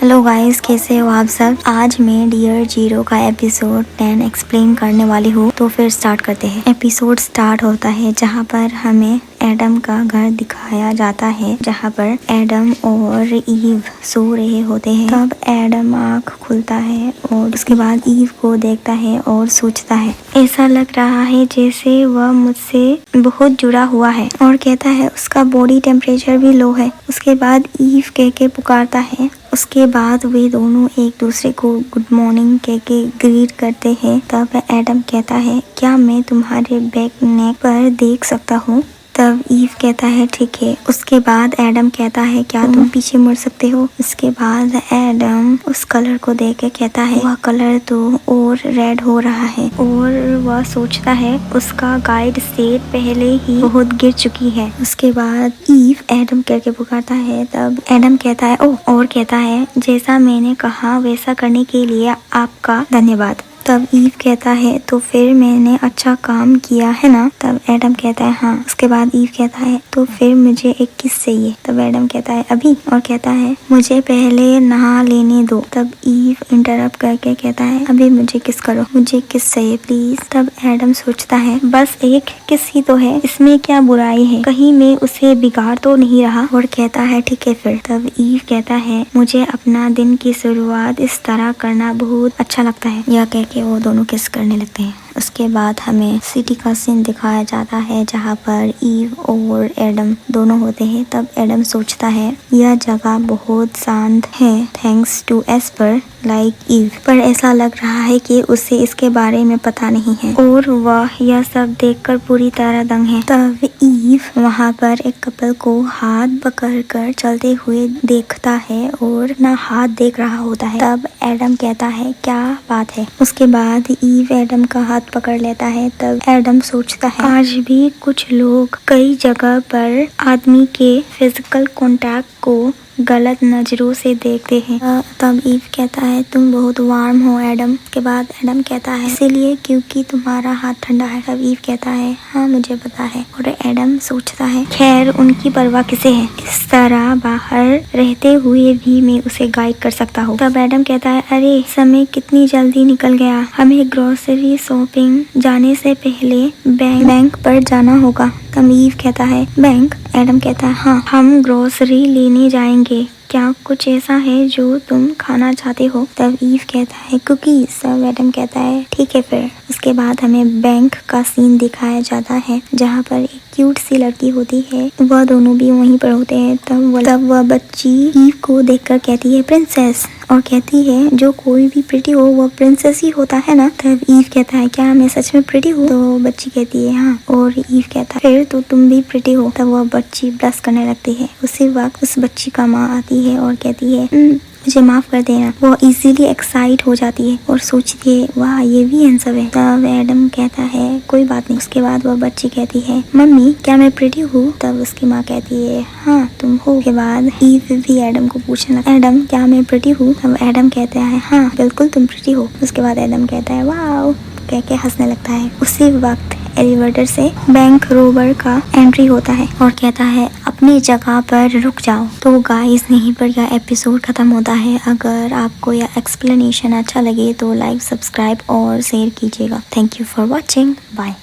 Hello guys, कैसे हो आप सब। आज मैं डियर जीरो का एपिसोड 10 एक्सप्लेन करने वाली हूँ। तो फिर स्टार्ट करते हैं। एपिसोड स्टार्ट होता है जहाँ पर हमें एडम का घर दिखाया जाता है, जहाँ पर एडम और ईव सो रहे होते हैं। तब एडम आँख खुलता है और उसके बाद ईव को देखता है और सोचता है, ऐसा लग रहा है जैसे वह मुझसे बहुत जुड़ा हुआ है, और कहता है उसका बॉडी टेम्परेचर भी लो है। उसके बाद ईव कह के पुकारता है। उसके बाद वे दोनों एक दूसरे को गुड मॉर्निंग कह के ग्रीट करते हैं। तब एडम कहता है, क्या मैं तुम्हारे बैक नेक पर देख सकता हूँ। तब ईव कहता है ठीक है। उसके बाद एडम कहता है, क्या तुम पीछे मुड़ सकते हो। उसके बाद एडम उस कलर को देख के कहता है, वह कलर तो और रेड हो रहा है, और वह सोचता है उसका गाइड सेट पहले ही बहुत गिर चुकी है। उसके बाद ईव एडम करके पुकारता है। तब एडम कहता है ओह, और कहता है जैसा मैंने कहा वैसा करने के लिए आपका धन्यवाद। तब ईव कहता है, तो फिर मैंने अच्छा काम किया है ना। तब एडम कहता है हाँ। उसके बाद ईव कहता है, तो फिर मुझे एक किस चाहिए। तब एडम कहता है अभी, और कहता है मुझे पहले नहा लेने दो। तब ईव इंटरप्ट करके कहता है, अभी मुझे किस करो, मुझे किस चाहिए प्लीज। तब एडम सोचता है बस एक किस ही तो है, इसमें क्या बुराई है, कहीं मैं उसे बिगाड़ तो नहीं रहा। और कहता है ठीक है फिर। तब ईव कहता है, मुझे अपना दिन की शुरुआत इस तरह करना बहुत अच्छा लगता है। यह कह के वो दोनों किस करने लगते हैं। उसके बाद हमें सिटी का सीन दिखाया जाता है, जहाँ पर ईव और एडम दोनों होते हैं। तब एडम सोचता है यह जगह बहुत शांत है थैंक्स टू एस्पर लाइक ईव, पर ऐसा लग रहा है कि उसे इसके बारे में पता नहीं है, और वह यह सब देखकर पूरी तरह दंग है। तब ईव वहाँ पर एक कपल को हाथ पकड़कर चलते हुए देखता है और ना हाथ देख रहा होता है। तब एडम कहता है क्या बात है। उसके बाद ईव एडम का हाथ पकड़ लेता है। तब एडम सोचता है आज भी कुछ लोग कई जगह पर आदमी के फिजिकल कांटेक्ट को गलत नजरों से देखते हैं। तब ईव कहता है तुम बहुत वार्म हो एडम। के बाद एडम कहता है इसीलिए क्योंकि तुम्हारा हाथ ठंडा है। तब ईव कहता है हाँ मुझे पता है। और एडम सोचता है खैर उनकी परवाह किसे है, इस तरह बाहर रहते हुए भी मैं उसे गाइड कर सकता हूँ। तब एडम कहता है अरे समय कितनी जल्दी निकल गया, हमें ग्रोसरी शॉपिंग जाने से पहले बैंक पर जाना होगा। तब ईव कहता है बैंक। एडम कहता है हाँ, हम ग्रोसरी लेने जाएंगे, क्या कुछ ऐसा है जो तुम खाना चाहते हो। तब ईव कहता है कुकीज। तब एडम कहता है ठीक है फिर। उसके बाद हमें बैंक का सीन दिखाया जाता है, जहाँ पर एक क्यूट सी लड़की होती है, वह दोनों भी वहीं पर होते हैं। तब वह बच्ची ईव को देखकर कहती है प्रिंसेस, और कहती है जो कोई भी प्रिटी हो वह प्रिंसेस ही होता है ना। तब ईव कहता है क्या मैं सच में प्रिटी हूँ। तो बच्ची कहती है हाँ, और ईव कहता है फिर तो तुम भी प्रिटी हो। तब वह बच्ची ब्लश करने लगती है। उसी वक्त उस बच्ची का माँ आती है और कहती है मुझे माफ कर देना। वो इजीली एक्साइट हो जाती है और सोचती है वाह ये भी हैंडसम है। तब एडम कहता है कोई बात नहीं। उसके बाद वह बच्ची कहती है मम्मी क्या मैं प्रिटी हूँ। तब उसकी माँ कहती है हाँ तुम हो। के बाद ईव भी एडम को पूछने लगता है एडम क्या मैं प्रिटी हूँ। तब एडम कहता है हाँ बिल्कुल तुम प्रिटी हो। उसके बाद एडम कहता है वाह कह के हंसने लगता है। उसी वक्त एलिवेटर से बैंक रोबर का एंट्री होता है और कहता है अपनी जगह पर रुक जाओ। तो गाइस यहीं पर यह एपिसोड खत्म होता है। अगर आपको यह एक्सप्लेनेशन अच्छा लगे तो लाइक, सब्सक्राइब और शेयर कीजिएगा। Thank you for watching. Bye.